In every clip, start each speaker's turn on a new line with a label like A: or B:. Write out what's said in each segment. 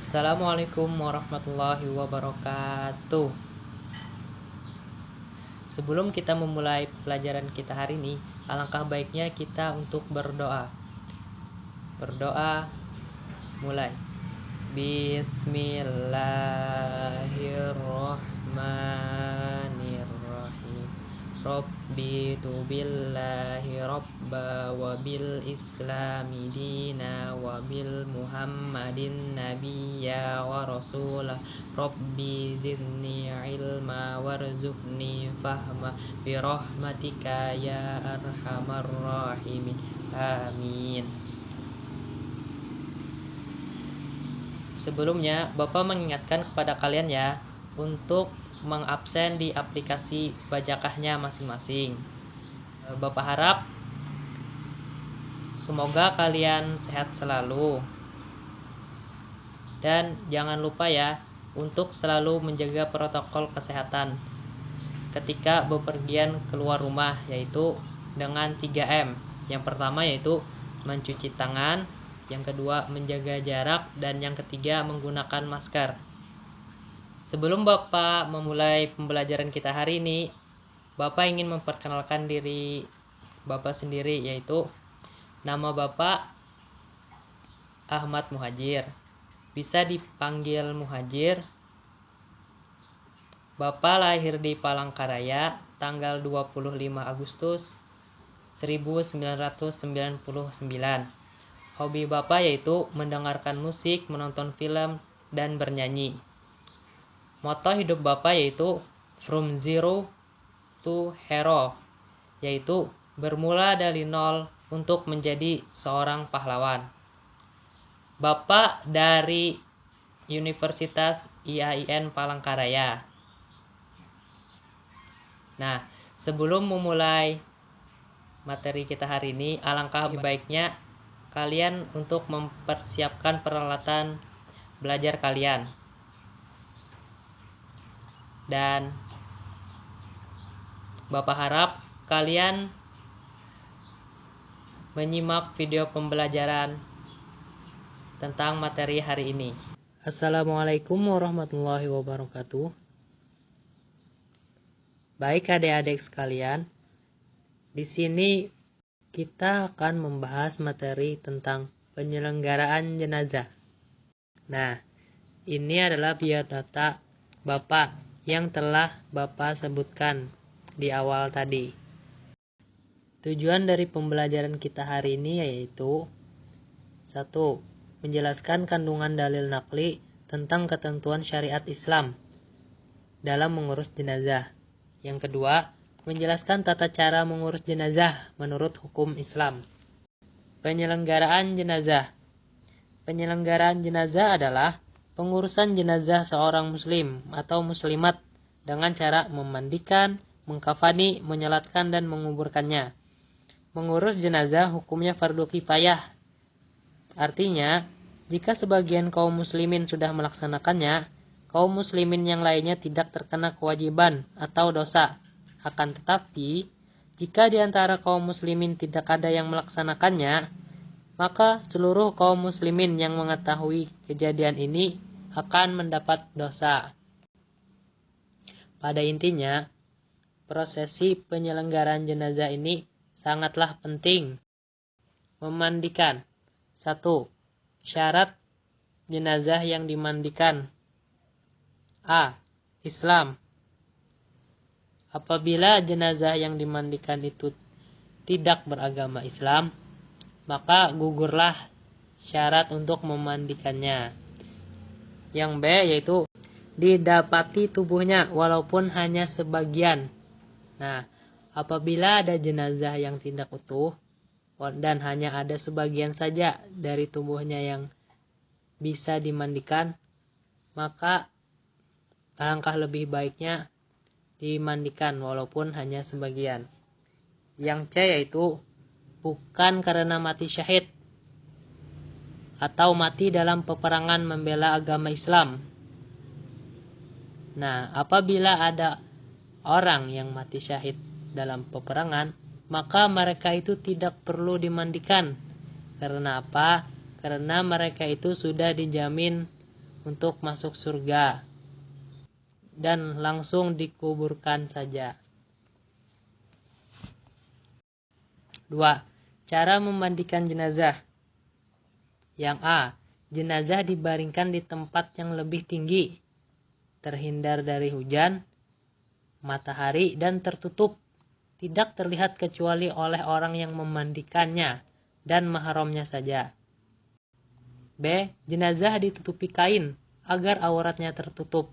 A: Assalamualaikum warahmatullahi wabarakatuh. Sebelum kita memulai pelajaran kita hari ini, alangkah baiknya kita untuk berdoa. Berdoa mulai. Bismillahirrahmanirrahim. Rabbi tu billahi rabba wa bil islami dina wa bil muhammadin nabiyya wa rasulah. Rabbi zidni ilma warzuqni fahma bi rahmatika ya arhamar rahimin. Amin. Sebelumnya, Bapak mengingatkan kepada kalian ya untuk mengabsen di aplikasi bajakahnya masing-masing. Bapak harap semoga kalian sehat selalu. Dan jangan lupa ya untuk selalu menjaga protokol kesehatan ketika bepergian keluar rumah, yaitu dengan 3M. Yang pertama yaitu mencuci tangan, yang kedua menjaga jarak, dan yang ketiga menggunakan masker. Sebelum Bapak memulai pembelajaran kita hari ini, Bapak ingin memperkenalkan diri Bapak sendiri, yaitu nama Bapak Ahmad Muhajir. Bisa dipanggil Muhajir. Bapak lahir di Palangkaraya tanggal 25 Agustus 1999. Hobi Bapak yaitu mendengarkan musik, menonton film, dan bernyanyi. Moto hidup Bapak yaitu From Zero to Hero, yaitu bermula dari nol untuk menjadi seorang pahlawan. Bapak dari Universitas IAIN Palangkaraya. Nah, sebelum memulai materi kita hari ini, alangkah baiknya kalian untuk mempersiapkan peralatan belajar kalian. Dan Bapak harap kalian menyimak video pembelajaran tentang materi hari ini. Assalamualaikum warahmatullahi wabarakatuh. Baik adik-adik sekalian, di sini kita akan membahas materi tentang penyelenggaraan jenazah. Nah, ini adalah biodata Bapak yang telah Bapak sebutkan di awal tadi. Tujuan dari pembelajaran kita hari ini yaitu 1. Menjelaskan kandungan dalil naqli tentang ketentuan syariat Islam dalam mengurus jenazah. Yang kedua, menjelaskan tata cara mengurus jenazah menurut hukum Islam. Penyelenggaraan jenazah. Penyelenggaraan jenazah adalah pengurusan jenazah seorang muslim atau muslimat dengan cara memandikan, mengkafani, menyolatkan, dan menguburkannya. Mengurus jenazah hukumnya fardu kifayah. Artinya, jika sebagian kaum muslimin sudah melaksanakannya, kaum muslimin yang lainnya tidak terkena kewajiban atau dosa. Akan tetapi, jika di antara kaum muslimin tidak ada yang melaksanakannya, maka seluruh kaum muslimin yang mengetahui kejadian ini akan mendapat dosa. Pada intinya, prosesi penyelenggaraan jenazah ini sangatlah penting. Memandikan. 1. Syarat jenazah yang dimandikan. A. Islam. Apabila jenazah yang dimandikan itu tidak beragama Islam, maka gugurlah syarat untuk memandikannya. Yang B yaitu didapati tubuhnya walaupun hanya sebagian. Nah, apabila ada jenazah yang tidak utuh dan hanya ada sebagian saja dari tubuhnya yang bisa dimandikan, maka alangkah lebih baiknya dimandikan walaupun hanya sebagian. Yang C yaitu bukan karena mati syahid atau mati dalam peperangan membela agama Islam. Nah, apabila ada orang yang mati syahid dalam peperangan, maka mereka itu tidak perlu dimandikan. Karena apa? Karena mereka itu sudah dijamin untuk masuk surga dan langsung dikuburkan saja. 2. Cara memandikan jenazah. Yang A. Jenazah dibaringkan di tempat yang lebih tinggi, terhindar dari hujan, matahari, dan tertutup, tidak terlihat kecuali oleh orang yang memandikannya dan mahramnya saja. B. Jenazah ditutupi kain agar auratnya tertutup.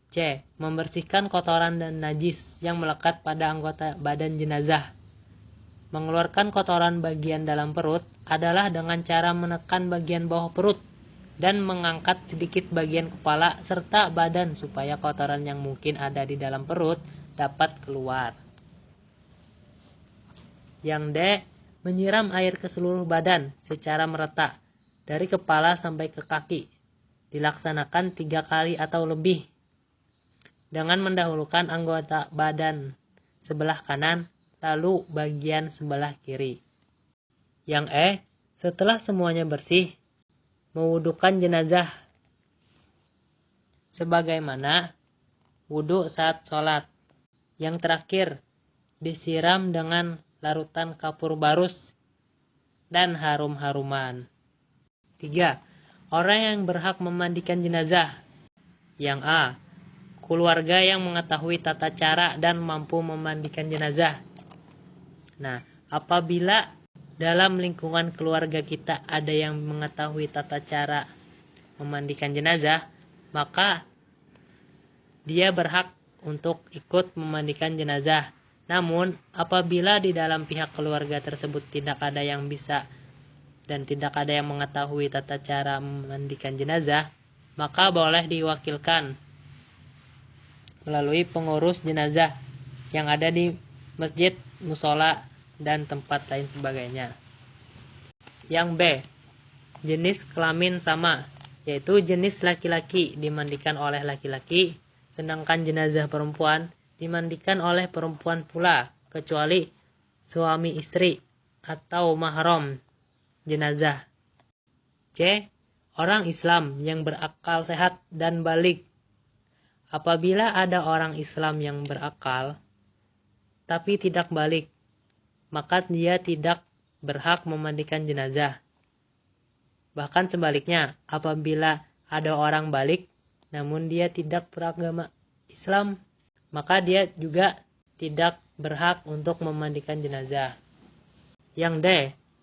A: C. Membersihkan kotoran dan najis yang melekat pada anggota badan jenazah. Mengeluarkan kotoran bagian dalam perut adalah dengan cara menekan bagian bawah perut dan mengangkat sedikit bagian kepala serta badan supaya kotoran yang mungkin ada di dalam perut dapat keluar. Yang D. Menyiram air ke seluruh badan secara merata dari kepala sampai ke kaki. Dilaksanakan 3 kali atau lebih dengan mendahulukan anggota badan sebelah kanan lalu bagian sebelah kiri. Yang E. Setelah semuanya bersih, mewudukan jenazah sebagaimana wudhu saat sholat. Yang terakhir, disiram dengan larutan kapur barus dan harum-haruman. 3. Orang yang berhak memandikan jenazah. Yang A. Keluarga yang mengetahui tata cara dan mampu memandikan jenazah. Nah, apabila dalam lingkungan keluarga kita ada yang mengetahui tata cara memandikan jenazah, maka dia berhak untuk ikut memandikan jenazah. Namun, apabila di dalam pihak keluarga tersebut tidak ada yang bisa dan tidak ada yang mengetahui tata cara memandikan jenazah, maka boleh diwakilkan melalui pengurus jenazah yang ada di masjid, musola, dan tempat lain sebagainya. Yang B. Jenis kelamin sama, yaitu jenis laki-laki dimandikan oleh laki-laki, sedangkan jenazah perempuan dimandikan oleh perempuan pula, kecuali suami istri atau mahram jenazah. C. Orang Islam yang berakal sehat dan balik. Apabila ada orang Islam yang berakal tapi tidak balik, maka dia tidak berhak memandikan jenazah. Bahkan sebaliknya, apabila ada orang balik namun dia tidak beragama Islam, maka dia juga tidak berhak untuk memandikan jenazah. Yang D.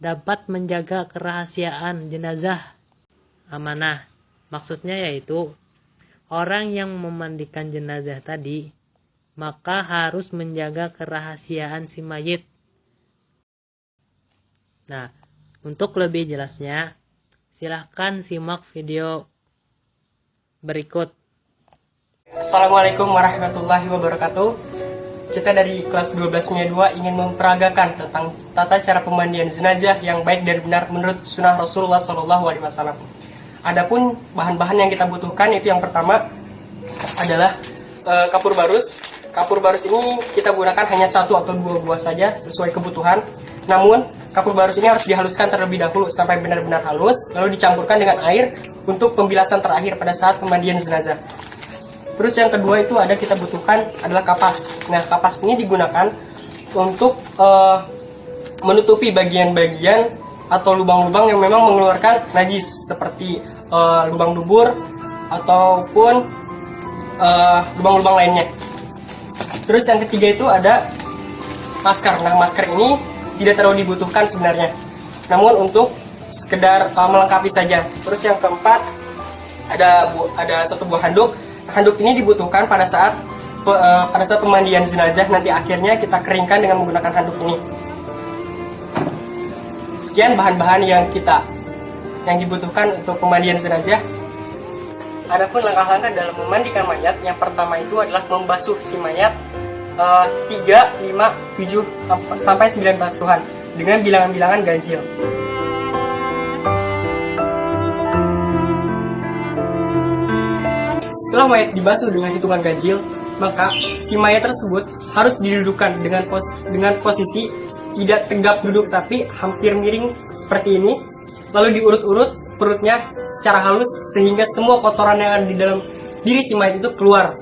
A: Dapat menjaga kerahasiaan jenazah amanah. Maksudnya yaitu orang yang memandikan jenazah tadi maka harus menjaga kerahasiaan si mayit. Nah, untuk lebih jelasnya, silahkan simak video berikut.
B: Assalamualaikum warahmatullahi wabarakatuh. Kita dari kelas 12 2 ingin memperagakan tentang tata cara pemandian jenazah yang baik dan benar menurut sunnah Rasulullah SAW. Adapun bahan-bahan yang kita butuhkan itu yang pertama adalah kapur barus. Kapur barus ini kita gunakan hanya 1 atau 2 buah saja sesuai kebutuhan. Namun kapur barus ini harus dihaluskan terlebih dahulu sampai benar-benar halus, lalu dicampurkan dengan air untuk pembilasan terakhir pada saat pemandian jenazah. Terus yang kedua itu kita butuhkan adalah kapas. Nah, kapas ini digunakan untuk menutupi bagian-bagian atau lubang-lubang yang memang mengeluarkan najis seperti lubang dubur ataupun lubang-lubang lainnya. Terus yang ketiga itu ada masker. Nah, masker ini tidak terlalu dibutuhkan sebenarnya, namun untuk sekedar melengkapi saja. Terus yang keempat ada 1 buah handuk. Handuk ini dibutuhkan pada saat pemandian jenazah, nanti akhirnya kita keringkan dengan menggunakan handuk ini. Sekian bahan-bahan yang dibutuhkan untuk pemandian jenazah. Adapun langkah-langkah dalam memandikan mayat, yang pertama itu adalah membasuh si mayat 3, 5, 7 sampai 9 basuhan dengan bilangan-bilangan ganjil. Setelah mayat dibasuh dengan hitungan ganjil, maka si mayat tersebut harus didudukkan dengan posisi tidak tegap duduk tapi hampir miring seperti ini, lalu diurut-urut perutnya secara halus sehingga semua kotoran yang ada di dalam diri si mayat itu keluar.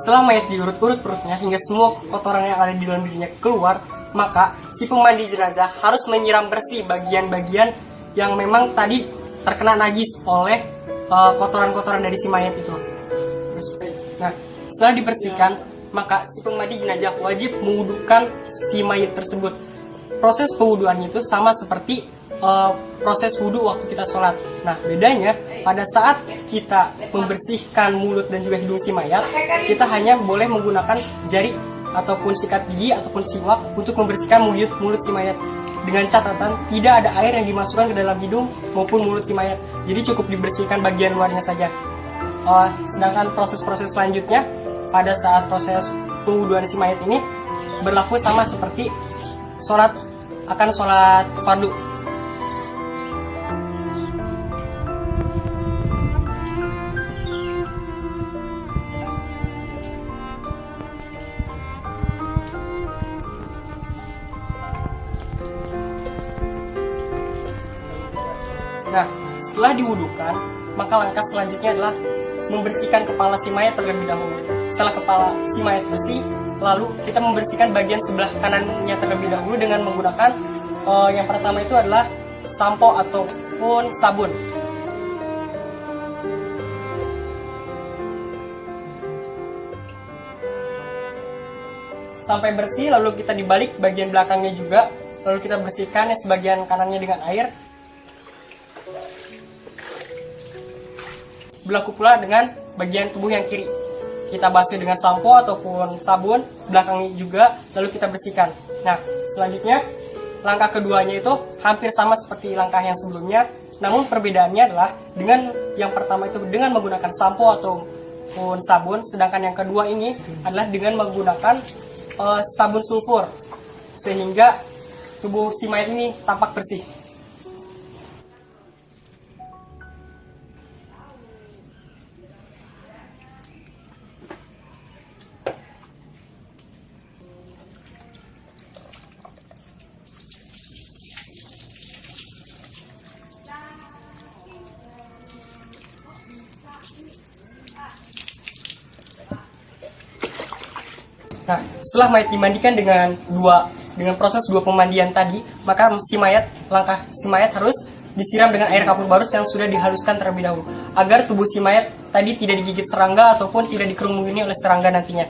B: Setelah mayat diurut-urut perutnya hingga semua kotoran yang ada di dalam dirinya keluar, maka si pemandi jenazah harus menyiram bersih bagian-bagian yang memang tadi terkena najis oleh kotoran-kotoran dari si mayat itu. Nah, setelah dibersihkan, maka si pemandi jenazah wajib mewudukan si mayat tersebut. Proses pewuduannya itu sama seperti proses wudhu waktu kita sholat. Nah, bedanya pada saat kita membersihkan mulut dan juga hidung si mayat, kita hanya boleh menggunakan jari ataupun sikat gigi ataupun siwak untuk membersihkan mulut si mayat. Dengan catatan tidak ada air yang dimasukkan ke dalam hidung maupun mulut si mayat. Jadi cukup dibersihkan bagian luarnya saja. Sedangkan proses-proses selanjutnya pada saat proses pewuduan si mayat ini berlaku sama seperti sholat fardu. Nah, setelah diwudukan, maka langkah selanjutnya adalah membersihkan kepala si mayat terlebih dahulu. Setelah kepala si mayat bersih, lalu kita membersihkan bagian sebelah kanannya terlebih dahulu dengan menggunakan yang pertama itu adalah sampo ataupun sabun. Sampai bersih, lalu kita dibalik bagian belakangnya juga, lalu kita bersihkan sebagian kanannya dengan air. Berlaku pula dengan bagian tubuh yang kiri. Kita basuh dengan sampo ataupun sabun, belakangnya juga, lalu kita bersihkan. Nah, selanjutnya langkah keduanya itu hampir sama seperti langkah yang sebelumnya, namun perbedaannya adalah dengan yang pertama itu dengan menggunakan sampo ataupun sabun, sedangkan yang kedua ini adalah dengan menggunakan sabun sulfur, sehingga tubuh si mayat ini tampak bersih. Nah, setelah mayat dimandikan dengan proses dua pemandian tadi, maka langkah si mayat harus disiram dengan air kapur barus yang sudah dihaluskan terlebih dahulu, agar tubuh si mayat tadi tidak digigit serangga ataupun tidak dikerumuni oleh serangga nantinya.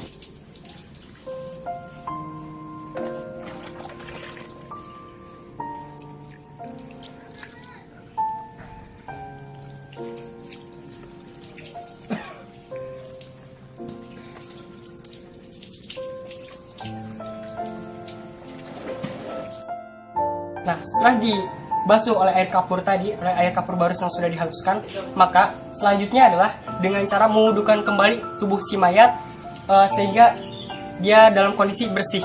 B: Nah, setelah dibasuh oleh air kapur barus yang sudah dihaluskan, maka selanjutnya adalah dengan cara mewudukan kembali tubuh si mayat sehingga dia dalam kondisi bersih.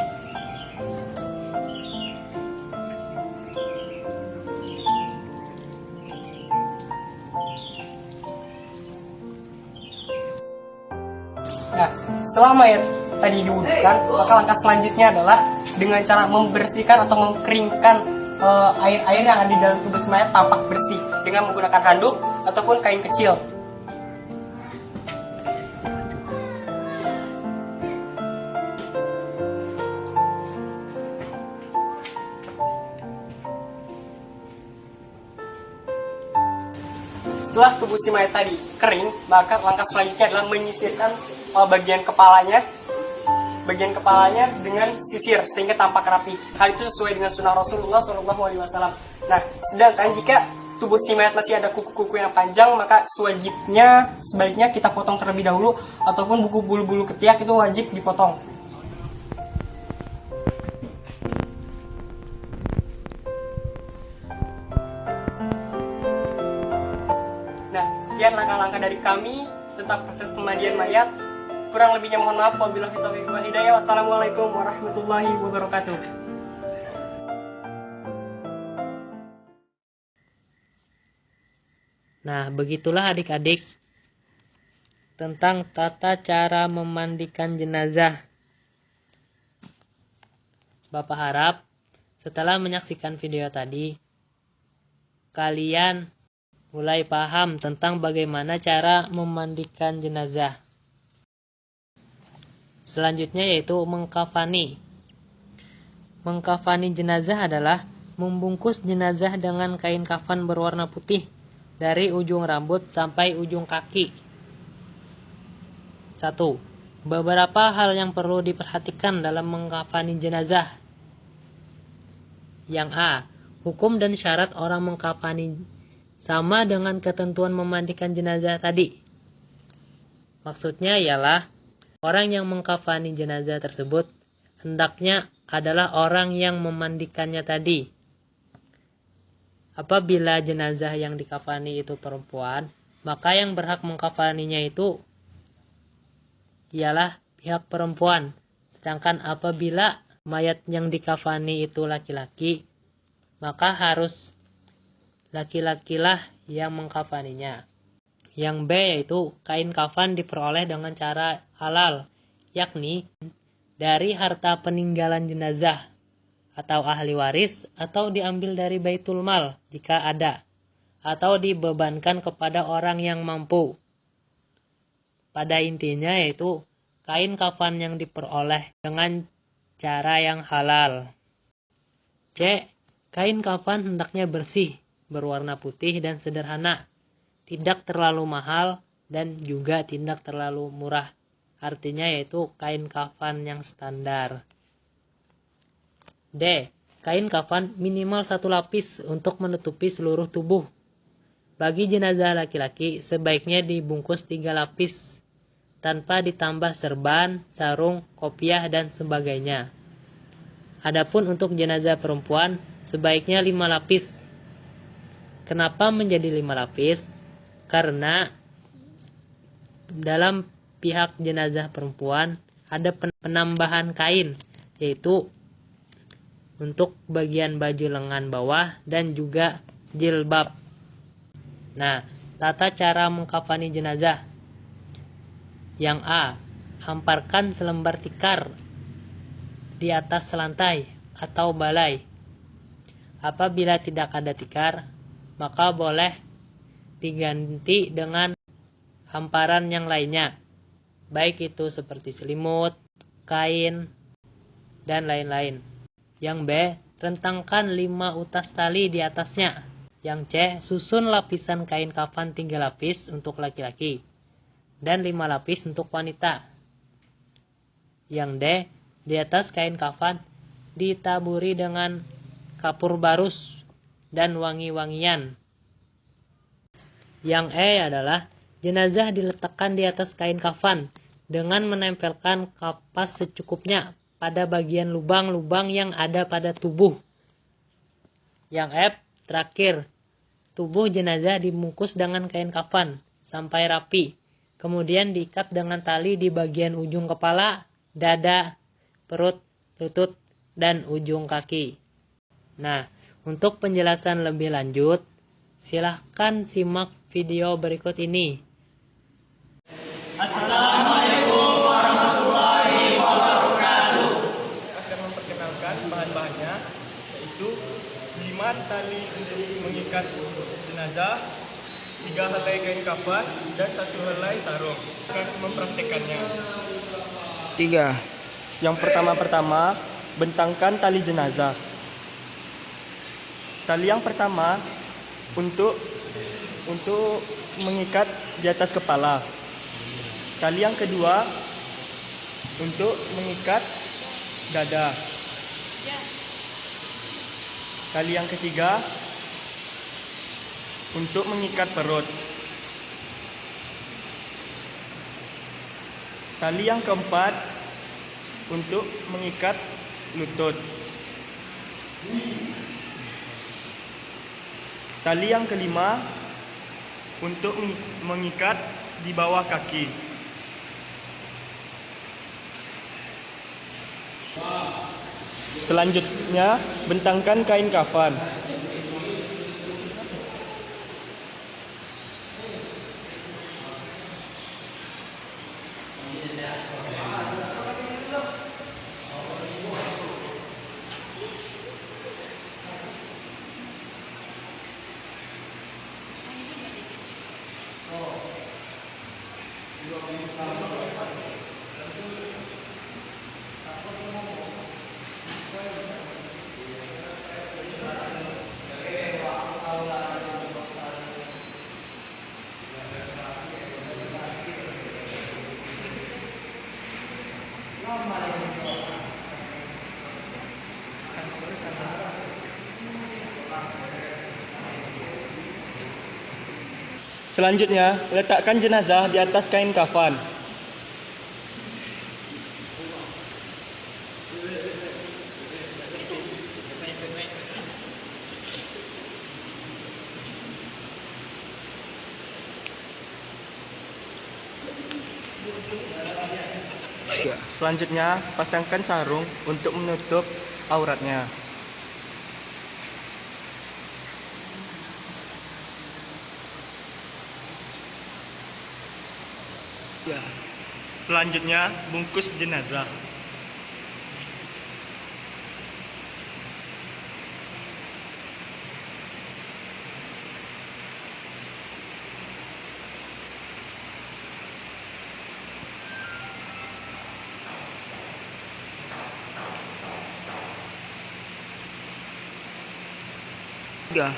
B: Nah, setelah mayat tadi diwudukan, maka langkah selanjutnya adalah dengan cara membersihkan atau mengeringkan air-air yang ada di dalam tubuh si mayat tampak bersih dengan menggunakan handuk ataupun kain kecil. Setelah tubuh si mayat tadi kering, maka langkah selanjutnya adalah menyisirkan bagian kepalanya dengan sisir sehingga tampak rapi. Hal itu sesuai dengan sunnah Rasulullah SAW. Nah, sedangkan jika tubuh si mayat masih ada kuku-kuku yang panjang, maka sebaiknya kita potong terlebih dahulu, ataupun buku bulu-bulu ketiak itu wajib dipotong. Nah, sekian langkah-langkah dari kami tentang proses pemandian mayat. Kurang lebihnya mohon maaf. Wabillahi taufiq wal hidayah. Wassalamualaikum warahmatullahi wabarakatuh.
A: Nah, begitulah adik-adik tentang tata cara memandikan jenazah. Bapak harap setelah menyaksikan video tadi, kalian mulai paham tentang bagaimana cara memandikan jenazah. Selanjutnya yaitu mengkafani. Mengkafani jenazah adalah membungkus jenazah dengan kain kafan berwarna putih dari ujung rambut sampai ujung kaki. 1. Beberapa hal yang perlu diperhatikan dalam mengkafani jenazah. Yang A. Hukum dan syarat orang mengkafani sama dengan ketentuan memandikan jenazah tadi. Maksudnya ialah orang yang mengkafani jenazah tersebut hendaknya adalah orang yang memandikannya tadi. Apabila jenazah yang dikafani itu perempuan, maka yang berhak mengkafaninya itu ialah pihak perempuan. Sedangkan apabila mayat yang dikafani itu laki-laki, maka harus laki-lakilah yang mengkafaninya. Yang B yaitu kain kafan diperoleh dengan cara halal, yakni dari harta peninggalan jenazah atau ahli waris, atau diambil dari baitul mal jika ada, atau dibebankan kepada orang yang mampu. Pada intinya yaitu kain kafan yang diperoleh dengan cara yang halal. C. Kain kafan hendaknya bersih, berwarna putih dan sederhana, tidak terlalu mahal dan juga tidak terlalu murah. Artinya yaitu kain kafan yang standar. D. Kain kafan minimal 1 lapis untuk menutupi seluruh tubuh. Bagi jenazah laki-laki sebaiknya dibungkus 3 lapis tanpa ditambah serban, sarung, kopiah, dan sebagainya. Adapun untuk jenazah perempuan sebaiknya 5 lapis. Kenapa menjadi 5 lapis? Karena dalam pihak jenazah perempuan ada penambahan kain, yaitu untuk bagian baju lengan bawah dan juga jilbab. Nah, tata cara mengkafani jenazah. Yang A. Hamparkan selembar tikar di atas lantai atau balai. Apabila tidak ada tikar, maka boleh diganti dengan hamparan yang lainnya, baik itu seperti selimut, kain, dan lain-lain. Yang B. Rentangkan 5 utas tali di atasnya. Yang C. Susun lapisan kain kafan 3 lapis untuk laki-laki dan 5 lapis untuk wanita. Yang D. Di atas kain kafan ditaburi dengan kapur barus dan wangi-wangian. Yang E adalah jenazah diletakkan di atas kain kafan dengan menempelkan kapas secukupnya pada bagian lubang-lubang yang ada pada tubuh. Yang F terakhir, tubuh jenazah dibungkus dengan kain kafan sampai rapi, kemudian diikat dengan tali di bagian ujung kepala, dada, perut, lutut, dan ujung kaki. Nah, untuk penjelasan lebih lanjut, silahkan simak video berikut ini.
B: Assalamualaikum warahmatullahi wabarakatuh. Akan memperkenalkan bahan-bahannya, yaitu 5 tali untuk mengikat jenazah, 3 helai kain kafan, dan 1 helai sarung. Akan mempraktekannya.
C: 3.
B: Yang pertama, bentangkan tali jenazah. Tali yang pertama untuk mengikat di atas kepala. Tali yang kedua untuk mengikat dada. Tali yang ketiga untuk mengikat perut. Tali yang keempat untuk mengikat lutut. Tali yang kelima untuk mengikat di bawah kaki. Selanjutnya, bentangkan kain kafan. Selanjutnya, letakkan jenazah di atas kain kafan. Selanjutnya, pasangkan sarung untuk menutup auratnya. Selanjutnya, bungkus jenazah.
C: Tiga.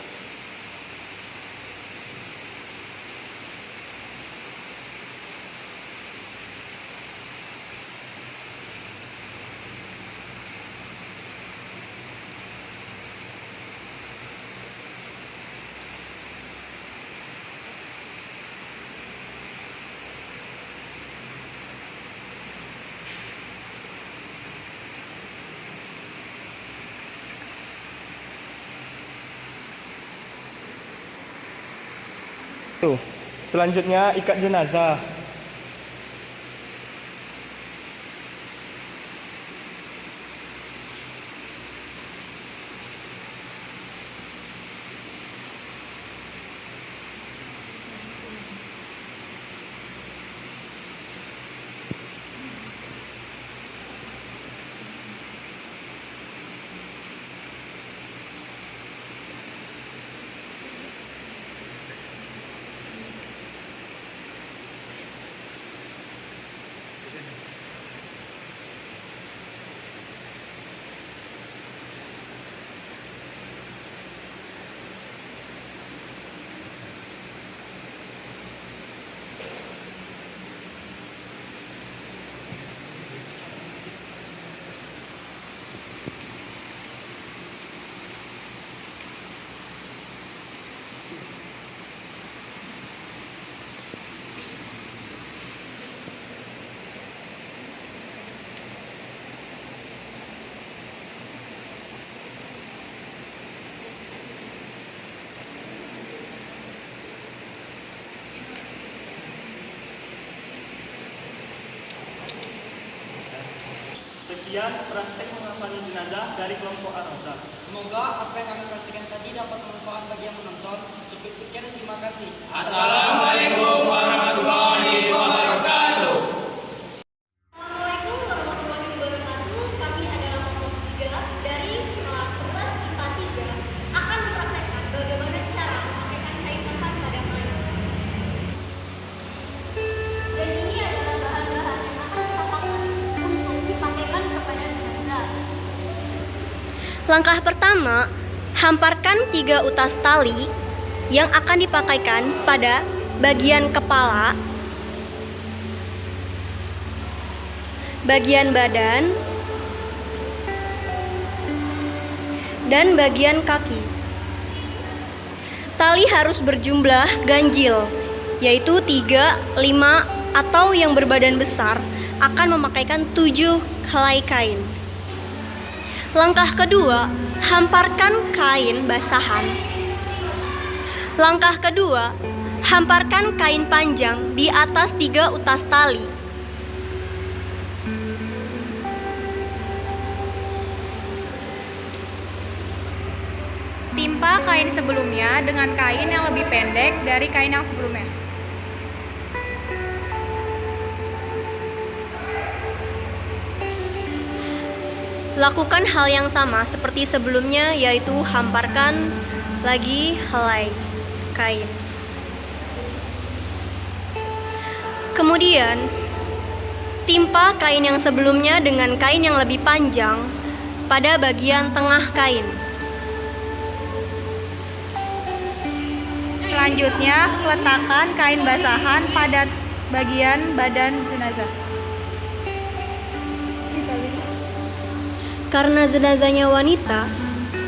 B: Selanjutnya, ikat jenazah. Sekian praktek menghafali jenazah dari kelompok Al-Azhar.
D: Semoga apa yang kami praktikkan tadi dapat bermanfaat bagi yang menonton. Cukup sekian dan terima kasih.
E: Assalamualaikum warahmatullahi wabarakatuh.
F: Assalamualaikum warahmatullahi wabarakatuh. Kami adalah kelompok 3 dari kelas 11 IPA 3 akan mempraktekkan bagaimana cara memakaikan kain kafan pada mayat. Dan ini adalah bahan-bahan yang akan kita pakai untuk dipakaikan kepada jenazah. Langkah pertama, hamparkan 3 utas tali yang akan dipakaikan pada bagian kepala, bagian badan, dan bagian kaki. Tali harus berjumlah ganjil, yaitu 3, 5, atau yang berbadan besar akan memakaikan 7 helai kain. Langkah kedua, hamparkan kain basahan. Langkah kedua, hamparkan kain panjang di atas 3 utas tali.
G: Timpa kain sebelumnya dengan kain yang lebih pendek dari kain yang sebelumnya.
F: Lakukan hal yang sama seperti sebelumnya, yaitu hamparkan lagi helai kain. Kemudian, timpa kain yang sebelumnya dengan kain yang lebih panjang pada bagian tengah kain.
G: Selanjutnya, letakkan kain basahan pada bagian badan jenazah.
F: Karena jenazahnya wanita,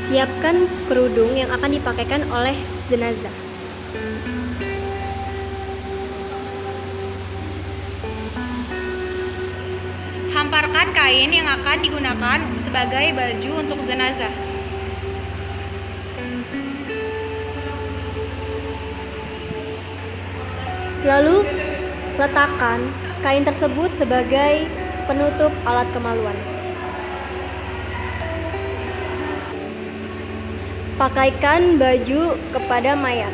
F: siapkan kerudung yang akan dipakaikan oleh jenazah.
G: Hamparkan kain yang akan digunakan sebagai baju untuk jenazah.
F: Lalu, letakkan kain tersebut sebagai penutup alat kemaluan. Pakaikan baju kepada mayat.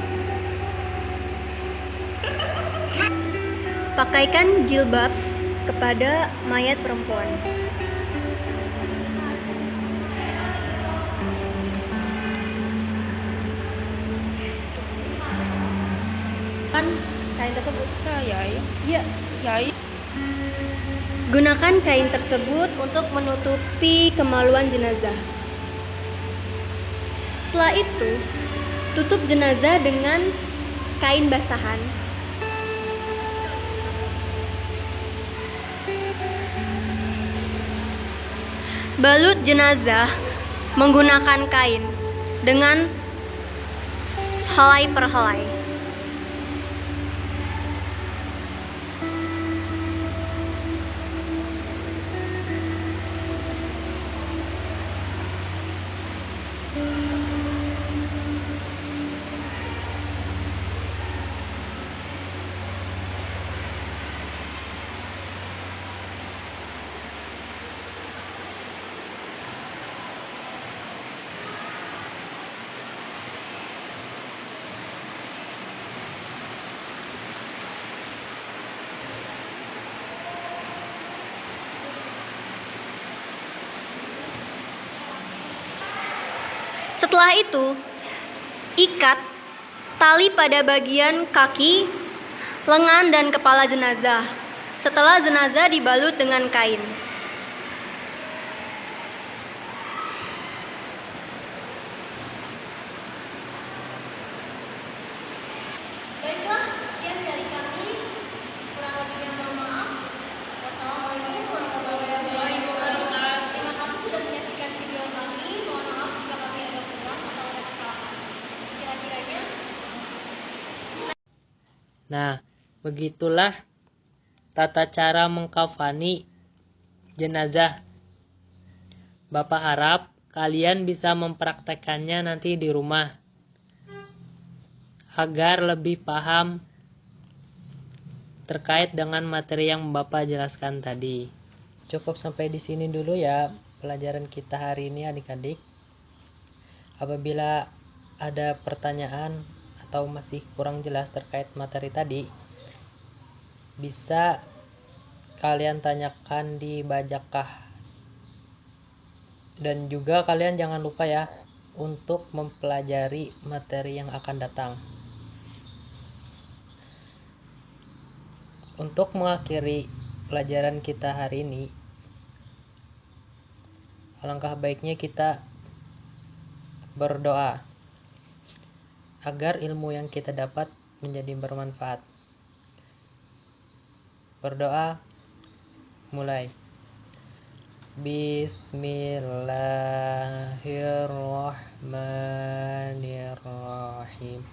F: Pakaikan jilbab kepada mayat perempuan. Kain tersebut. Gunakan kain tersebut untuk menutupi kemaluan jenazah. Setelah itu, tutup jenazah dengan kain basahan. Balut jenazah menggunakan kain dengan helai per helai. Setelah itu, ikat tali pada bagian kaki, lengan, dan kepala jenazah. Setelah jenazah dibalut dengan kain. Baiklah, sekian dari kami. Kurang lebihnya mohon maaf. Wassalamualaikum warahmatullahi wabarakatuh. Terima kasih sudah menyaksikan video kami. Mohon maaf jika kami ada kurang atau ada kesalahan. Sekira-kiranya.
A: Nah, begitulah tata cara mengkafani jenazah. Bapak harap kalian bisa mempraktekannya nanti di rumah agar lebih paham terkait dengan materi yang Bapak jelaskan tadi. Cukup sampai di sini dulu ya pelajaran kita hari ini adik-adik. Apabila ada pertanyaan atau masih kurang jelas terkait materi tadi, bisa kalian tanyakan di bajakah. Dan juga kalian jangan lupa ya untuk mempelajari materi yang akan datang. Untuk mengakhiri pelajaran kita hari ini, alangkah baiknya kita berdoa agar ilmu yang kita dapat menjadi bermanfaat. Berdoa mulai. Bismillahirrahmanirrahim.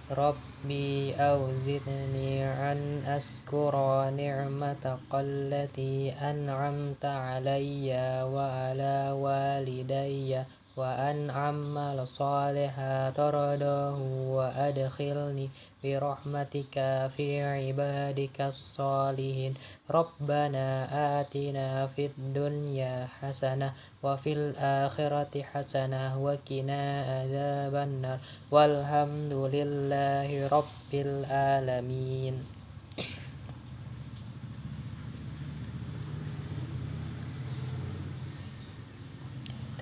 A: Rabbi awzidni an askura ni'mataqallati an'amta alayya wa ala walidayya wa an ammal salihan taradahu wa adkhilni bi rahmatika fi ibadika salihin. Rabbana atina fid dunya hasanah wa fil akhirati hasanah wa qina adzabannar. Walhamdulillahi rabbil alamin.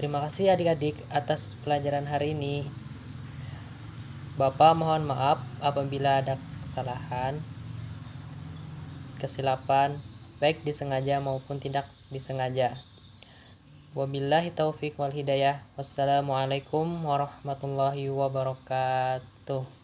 A: Terima kasih adik-adik atas pelajaran hari ini. Bapak mohon maaf apabila ada kesalahan, kesilapan, baik disengaja maupun tidak disengaja. Wabillahi taufiq wal hidayah. Wassalamualaikum warahmatullahi wabarakatuh.